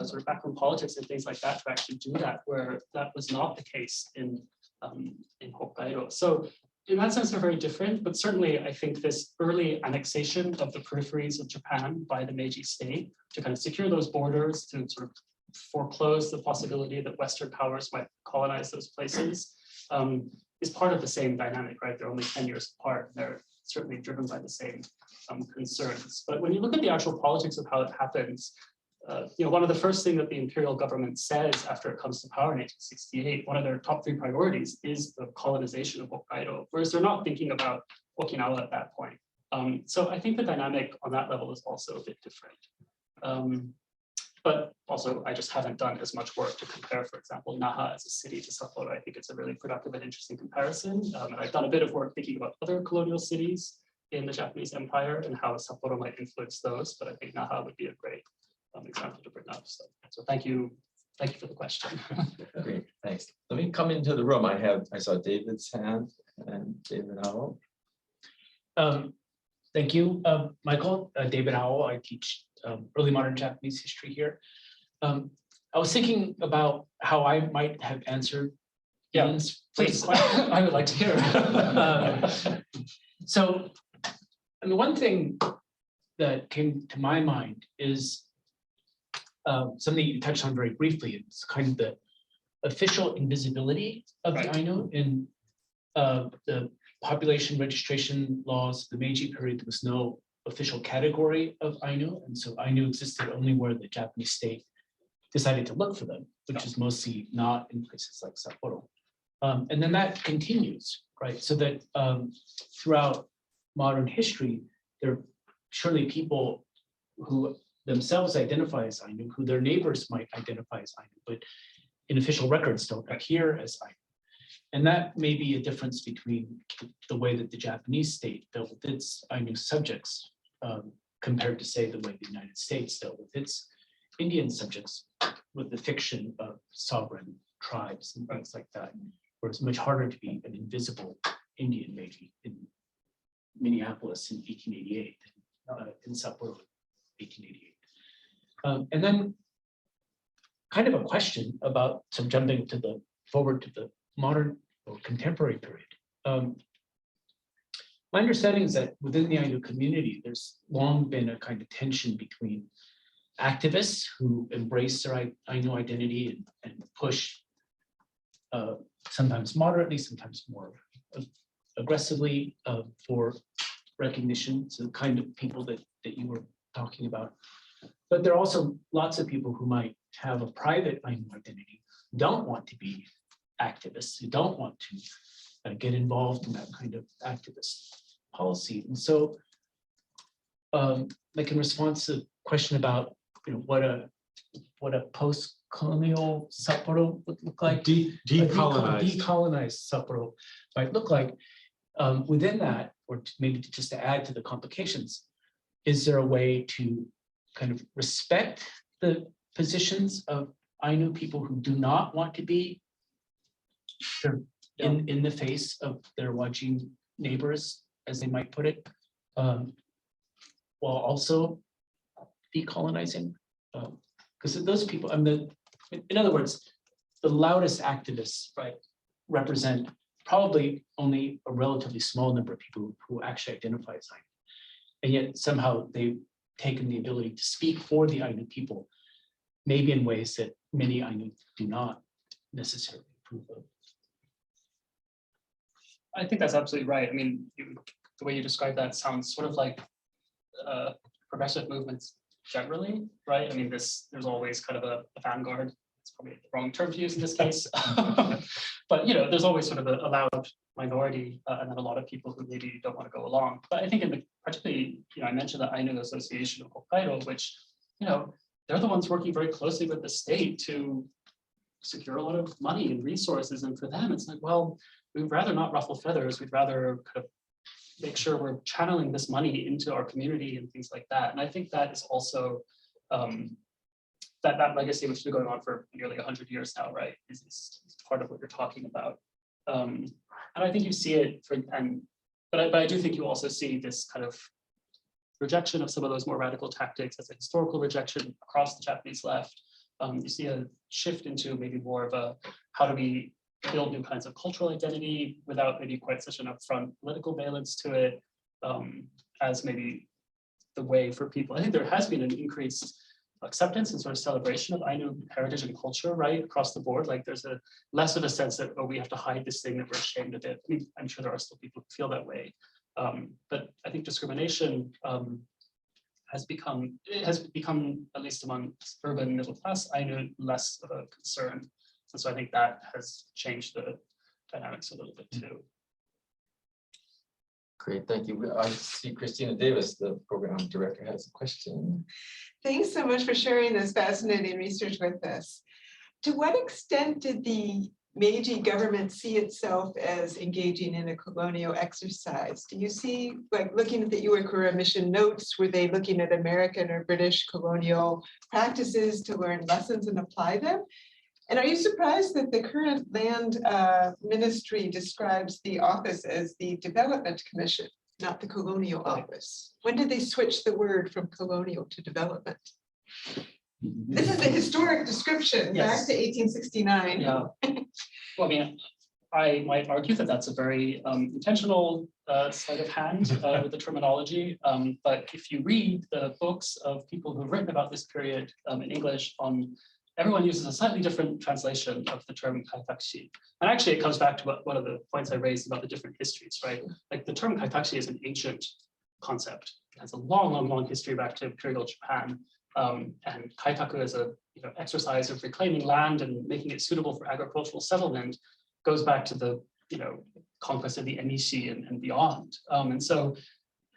sort of backroom politics and things like that to actually do that, where that was not the case in Hokkaido. So in that sense, they're very different, but certainly I think this early annexation of the peripheries of Japan by the Meiji state to kind of secure those borders, to sort of foreclose the possibility that Western powers might colonize those places, is part of the same dynamic, right? They're only 10 years apart. They're certainly driven by the same concerns. But when you look at the actual politics of how it happens, one of the first things that the imperial government says after it comes to power in 1868, one of their top 3 priorities is the colonization of Hokkaido, whereas they're not thinking about Okinawa at that point. So I think the dynamic on that level is also a bit different. But also, I just haven't done as much work to compare, for example, Naha as a city to Sapporo. I think it's a really productive and interesting comparison. And I've done a bit of work thinking about other colonial cities in the Japanese Empire and how Sapporo might influence those. But I think Naha would be a great example to bring up. So thank you for the question. Great, thanks. Let me come into the room. I saw David's hand and David Howell. Thank you, Michael. David Howell. I teach early modern Japanese history here. I was thinking about how I might have answered Ian's Please, question. I would like to hear. So, and the one thing that came to my mind is something you touched on very briefly. It's kind of the official invisibility of the Ainu in the population registration laws of the Meiji period. There was no official category of Ainu, and so Ainu existed only where the Japanese state decided to look for them, which is mostly not in places like Sapporo. And then that continues, right? So that throughout modern history, there are surely people who themselves identify as Ainu, who their neighbors might identify as Ainu, but in official records don't appear as Ainu. And that may be a difference between the way that the Japanese state dealt with its Ainu subjects compared to, say, the way the United States dealt with its Indian subjects, with the fiction of sovereign tribes and things like that, where it's much harder to be an invisible Indian maybe in Minneapolis in 1888, in Sapporo 1888. And then kind of a question about some jumping to the forward to the modern or contemporary period. My understanding is that within the Ainu community, there's long been a kind of tension between activists who embrace their Ainu identity and push sometimes moderately, sometimes more aggressively for recognition, so the kind of people that you were talking about. But there are also lots of people who might have a private Ainu identity, don't want to be activists, who don't want to get involved in that kind of activist policy. And so like in response to the question about what a post-colonial Sapporo would look like, decolonized Sapporo might look like, within that, or maybe just to add to the complications, is there a way to kind of respect the positions of Ainu people who do not want to be in the face of their Wajin neighbors, as they might put it, while also decolonizing? Because those people, in other words, the loudest activists, right, represent probably only a relatively small number of people who actually identify as Ainu. And yet somehow they've taken the ability to speak for the Ainu people, maybe in ways that many Ainu do not necessarily approve of. I think that's absolutely right. I mean, the way you describe that sounds sort of like progressive movements generally, right? I mean, there's always kind of a vanguard. It's probably the wrong term to use in this case, but there's always sort of a loud minority, and then a lot of people who maybe don't want to go along. But I think particularly, I mentioned the Ainu Association of Hokkaido, which, they're the ones working very closely with the state to secure a lot of money and resources. And for them, it's like, well, we'd rather not ruffle feathers. We'd rather kind of make sure we're channeling this money into our community and things like that. And I think that is also that legacy, which has been going on for nearly 100 years now, right, is part of what you're talking about. And I think you see it but I do think you also see this kind of rejection of some of those more radical tactics as a historical rejection across the Japanese left. You see a shift into maybe more of a, how do we build new kinds of cultural identity without maybe quite such an upfront political valence to it, as maybe the way for people. I think there has been an increased acceptance and sort of celebration of Ainu heritage and culture, right, across the board. Like there's a less of a sense that, oh, we have to hide this thing that we're ashamed of it. I mean, I'm sure there are still people who feel that way. But I think discrimination has become, at least among urban middle class Ainu, less of a concern. And so I think that has changed the dynamics a little bit too. Great, thank you. I see Christina Davis, the program director, has a question. Thanks so much for sharing this fascinating research with us. To what extent did the Meiji government see itself as engaging in a colonial exercise? Do you see, like looking at the Iwakura mission notes, were they looking at American or British colonial practices to learn lessons and apply them? And are you surprised that the current land ministry describes the office as the Development Commission? not the colonial Right. office. When did they switch the word from colonial to development? This is a historic description, back Yes. to 1869. Yeah. Well, I mean, I might argue that that's a very intentional sleight of hand with the terminology. But if you read the books of people who've written about this period in English, everyone uses a slightly different translation of the term kaitakshi. And actually, it comes back to one of the points I raised about the different histories, right? Like the term kaitakshi is an ancient concept. It has a long, long, long history back to imperial Japan. And kaitaku as a exercise of reclaiming land and making it suitable for agricultural settlement goes back to the conquest of the Emishi and beyond. And so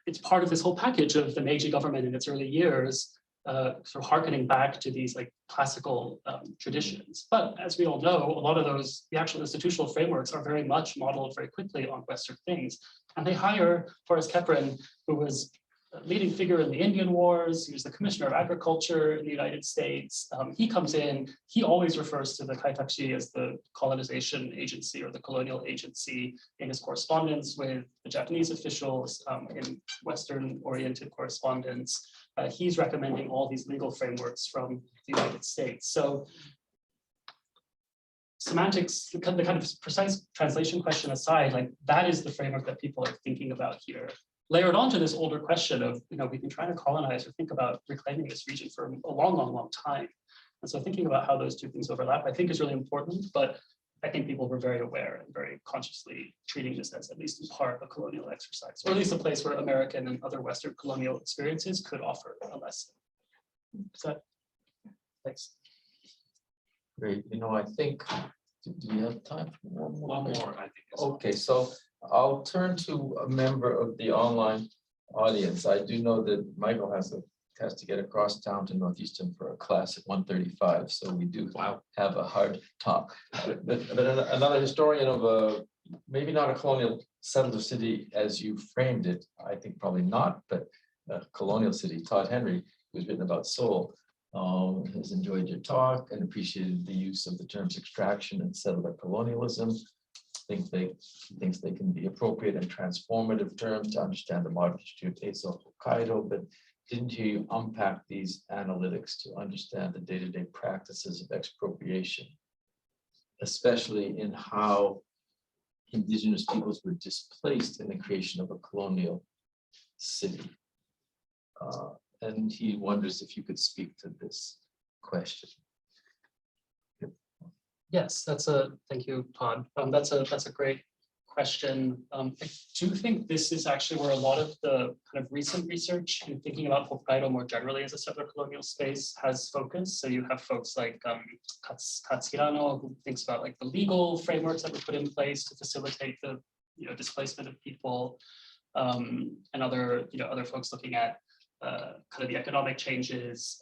it's part of this whole package of the Meiji government in its early years, sort of harkening back to these like classical traditions. But as we all know, a lot of those, the actual institutional frameworks are very much modeled very quickly on Western things. And they hire Forrest Keprin, who was a leading figure in the Indian Wars. He was the Commissioner of Agriculture in the United States. He comes in, he always refers to the Kaitakshi as the colonization agency or the colonial agency in his correspondence with the Japanese officials, in Western-oriented correspondence. He's recommending all these legal frameworks from the United States. So semantics, the kind of precise translation question aside, like that is the framework that people are thinking about here. Layered onto this older question of, we've been trying to colonize or think about reclaiming this region for a long, long, long time. And so thinking about how those two things overlap, I think is really important, but I think people were very aware and very consciously treating this as at least in part a colonial exercise, or at least a place where American and other Western colonial experiences could offer a lesson. So, thanks. Great, I think, do we have time for one more? One more, I think. Okay, so I'll turn to a member of the online audience. I do know that Michael has to get across town to Northeastern for a class at 1:35, so we do have a hard talk. But another historian of maybe not a colonial settler city as you framed it, I think probably not, but a colonial city, Todd Henry, who's written about Seoul, has enjoyed your talk and appreciated the use of the terms extraction and settler colonialism. Thinks they can be appropriate and transformative terms to understand the modern history of Aso Hokkaido, but didn't hear you unpack these analytics to understand the day-to-day practices of expropriation, especially in how indigenous peoples were displaced in the creation of a colonial city. And he wonders if you could speak to this question. Yes, thank you, Todd. That's a great question. I do think this is actually where a lot of the kind of recent research in thinking about Hokkaido more generally as a settler colonial space has focused. So you have folks like Katsurano, who thinks about like the legal frameworks that were put in place to facilitate the displacement of people, and other folks looking at kind of the economic changes,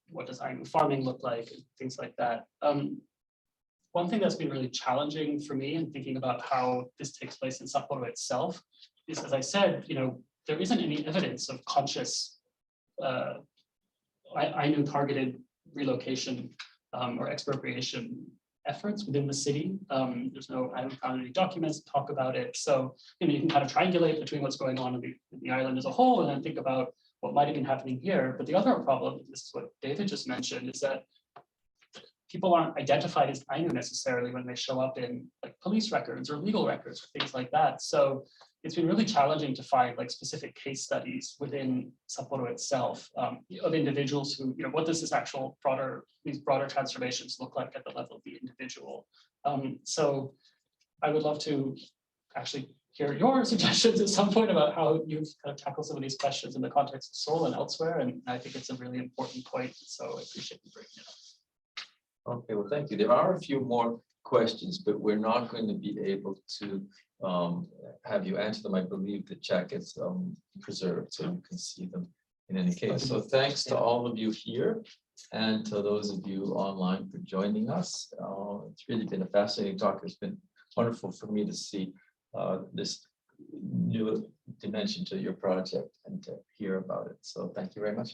what does Ainu farming look like, and things like that. One thing that's been really challenging for me in thinking about how this takes place in Sapporo itself is, as I said, there isn't any evidence of conscious Ainu targeted relocation or expropriation efforts within the city. There's no, I haven't found any documents to talk about it. So you can kind of triangulate between what's going on in the island as a whole and then think about what might have been happening here. But the other problem, this is what David just mentioned, is that people aren't identified as Ainu necessarily when they show up in like police records or legal records or things like that. So it's been really challenging to find like specific case studies within Sapporo itself of individuals who, what does this actual these broader transformations look like at the level of the individual? So I would love to actually hear your suggestions at some point about how you've kind of tackled some of these questions in the context of Seoul and elsewhere. And I think it's a really important point. So I appreciate you bringing it up. Okay, well, thank you. There are a few more questions, but we're not going to be able to have you answer them. I believe the chat gets preserved so you can see them in any case. So thanks to all of you here and to those of you online for joining us. It's really been a fascinating talk. It's been wonderful for me to see this new dimension to your project and to hear about it. So thank you very much.